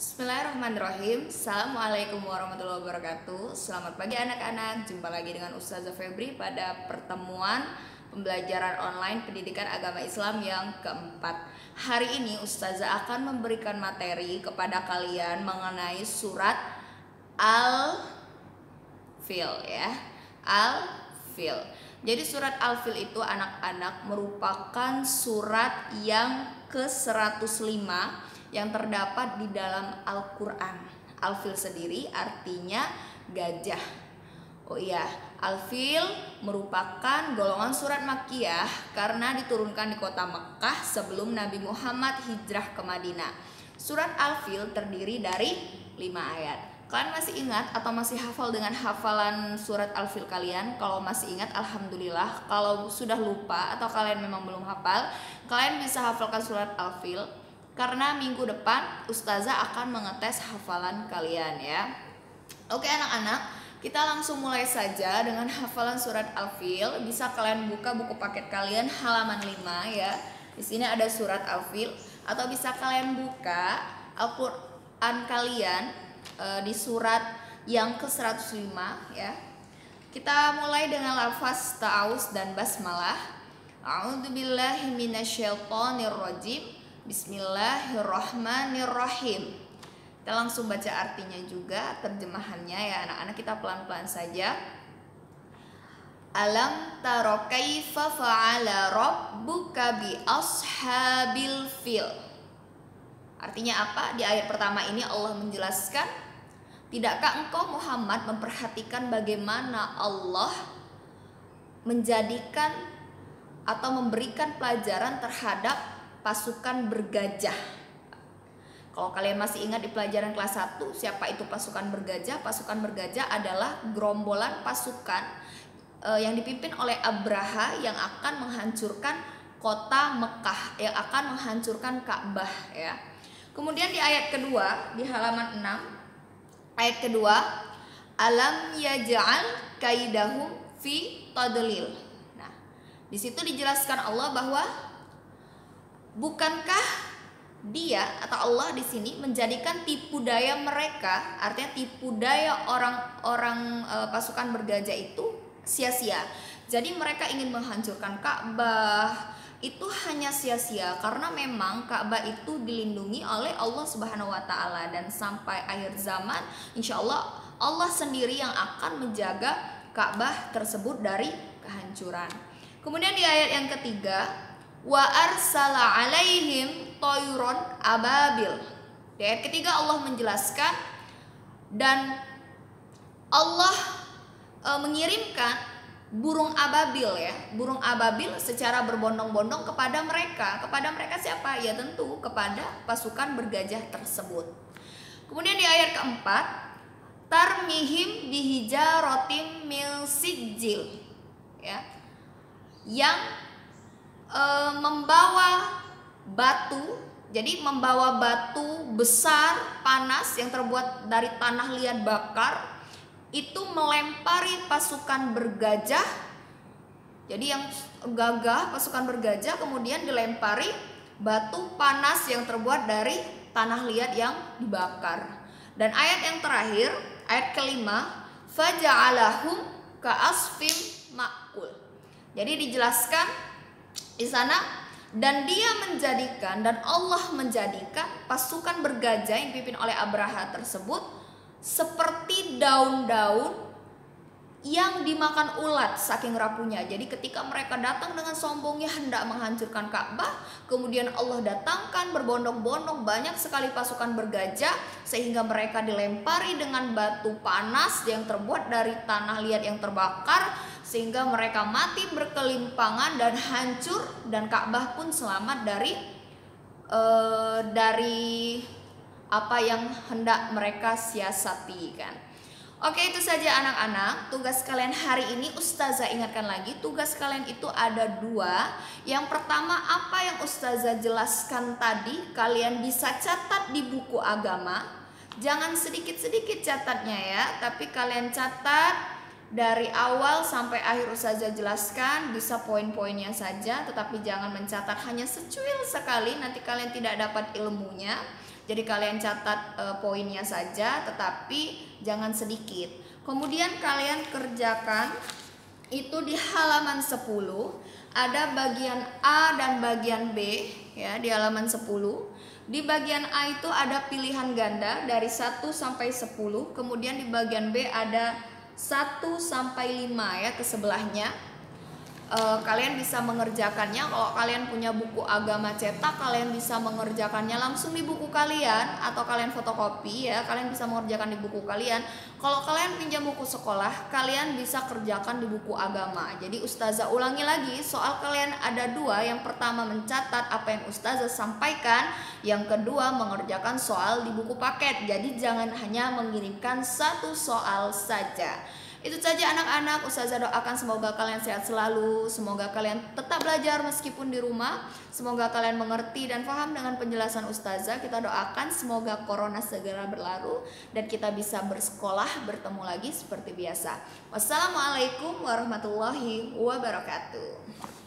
Bismillahirrahmanirrahim. Assalamualaikum warahmatullahi wabarakatuh. Selamat pagi anak-anak. Jumpa lagi dengan Ustazah Febri pada pertemuan pembelajaran online pendidikan agama Islam yang keempat. Hari ini Ustazah akan memberikan materi kepada kalian mengenai surat Al-Fil ya. Al-Fil. Jadi surat Al-Fil itu anak-anak merupakan surat yang ke-105 yang terdapat di dalam Al-Quran. Al-Fil sendiri artinya gajah. Oh iya, Al-Fil merupakan golongan surat Makkiyah karena diturunkan di kota Mekkah sebelum Nabi Muhammad hijrah ke Madinah. Surat Al-Fil terdiri dari 5 ayat. Kalian masih ingat atau masih hafal dengan hafalan surat Al-Fil kalian? Kalau masih ingat, alhamdulillah. Kalau sudah lupa atau kalian memang belum hafal, kalian bisa hafalkan surat Al-Fil. Karena minggu depan Ustazah akan mengetes hafalan kalian ya. Oke anak-anak, kita langsung mulai saja dengan hafalan surat Al-Fil. Bisa kalian buka buku paket kalian halaman 5 ya. Di sini ada surat Al-Fil. Atau bisa kalian buka Al-Quran kalian di surat yang ke-105 ya. Kita mulai dengan lafaz ta'awuz dan basmalah. A'udzubillahi minasyaitonirrajim. Bismillahirrahmanirrahim. Kita langsung baca artinya juga, terjemahannya ya anak-anak, kita pelan-pelan saja. Alam taro kaifa fa'ala rabbuka bi ashabil fil. Artinya apa? Di ayat pertama ini Allah menjelaskan, tidakkah engkau Muhammad memperhatikan bagaimana Allah menjadikan atau memberikan pelajaran terhadap pasukan bergajah. Kalau kalian masih ingat di pelajaran kelas 1, siapa itu pasukan bergajah? Pasukan bergajah adalah gerombolan pasukan yang dipimpin oleh Abraha yang akan menghancurkan kota Mekah, yang akan menghancurkan Ka'bah ya. Kemudian di ayat kedua, di halaman 6, ayat kedua, alam yaj'al kaidahum fi tadlil. Nah, di situ dijelaskan Allah bahwa bukankah Dia atau Allah di sini menjadikan tipu daya mereka, artinya tipu daya orang-orang pasukan bergajah itu sia-sia. Jadi mereka ingin menghancurkan Ka'bah, itu hanya sia-sia karena memang Ka'bah itu dilindungi oleh Allah Subhanahu wa taala, dan sampai akhir zaman insya Allah Allah sendiri yang akan menjaga Ka'bah tersebut dari kehancuran. Kemudian di ayat yang ketiga, wa arsala alaihim toyron ababil. Di ayat ketiga Allah menjelaskan, dan Allah mengirimkan burung ababil ya, burung ababil secara berbondong-bondong kepada mereka. Kepada mereka siapa? Ya tentu kepada pasukan bergajah tersebut. Kemudian di ayat keempat, tarmihim bihijaratim min sijil ya, yang membawa batu, jadi membawa batu besar panas yang terbuat dari tanah liat bakar, itu melempari pasukan bergajah. Jadi yang gagah pasukan bergajah kemudian dilempari batu panas yang terbuat dari tanah liat yang dibakar. Dan ayat yang terakhir, ayat kelima, faja'alahum ka'asfim ma'kul. Jadi dijelaskan di sana, dan dia menjadikan, dan Allah menjadikan pasukan bergajah yang dipimpin oleh Abraha tersebut seperti daun-daun yang dimakan ulat saking rapuhnya. Jadi ketika mereka datang dengan sombongnya hendak menghancurkan Ka'bah, kemudian Allah datangkan berbondong-bondong banyak sekali pasukan bergajah sehingga mereka dilempari dengan batu panas yang terbuat dari tanah liat yang terbakar, sehingga mereka mati berkelimpangan dan hancur, dan Ka'bah pun selamat dari apa yang hendak mereka siasati kan. Oke, itu saja anak-anak. Tugas kalian hari ini Ustazah ingatkan lagi, tugas kalian itu ada 2. Yang pertama, apa yang Ustazah jelaskan tadi kalian bisa catat di buku agama. Jangan sedikit-sedikit catatnya ya, tapi kalian catat dari awal sampai akhir Ustazah jelaskan, bisa poin-poinnya saja, tetapi jangan mencatat hanya secuil sekali, nanti kalian tidak dapat ilmunya. Jadi kalian catat poinnya saja, tetapi jangan sedikit. Kemudian kalian kerjakan itu di halaman 10. Ada bagian A dan bagian B ya, di halaman 10. Di bagian A itu ada pilihan ganda dari 1 sampai 10. Kemudian di bagian B ada 1 sampai 5 ya, ke sebelahnya. Kalian bisa mengerjakannya. Kalau kalian punya buku agama cetak, kalian bisa mengerjakannya langsung di buku kalian, atau kalian fotokopi ya, kalian bisa mengerjakan di buku kalian. Kalau kalian pinjam buku sekolah, kalian bisa kerjakan di buku agama. Jadi ustazah ulangi lagi, soal kalian ada dua. Yang pertama mencatat apa yang ustazah sampaikan, yang kedua mengerjakan soal di buku paket. Jadi jangan hanya mengirimkan satu soal saja. Itu saja anak-anak, ustazah doakan semoga kalian sehat selalu, semoga kalian tetap belajar meskipun di rumah, semoga kalian mengerti dan paham dengan penjelasan ustazah. Kita doakan semoga corona segera berlalu dan kita bisa bersekolah, bertemu lagi seperti biasa. Wassalamualaikum warahmatullahi wabarakatuh.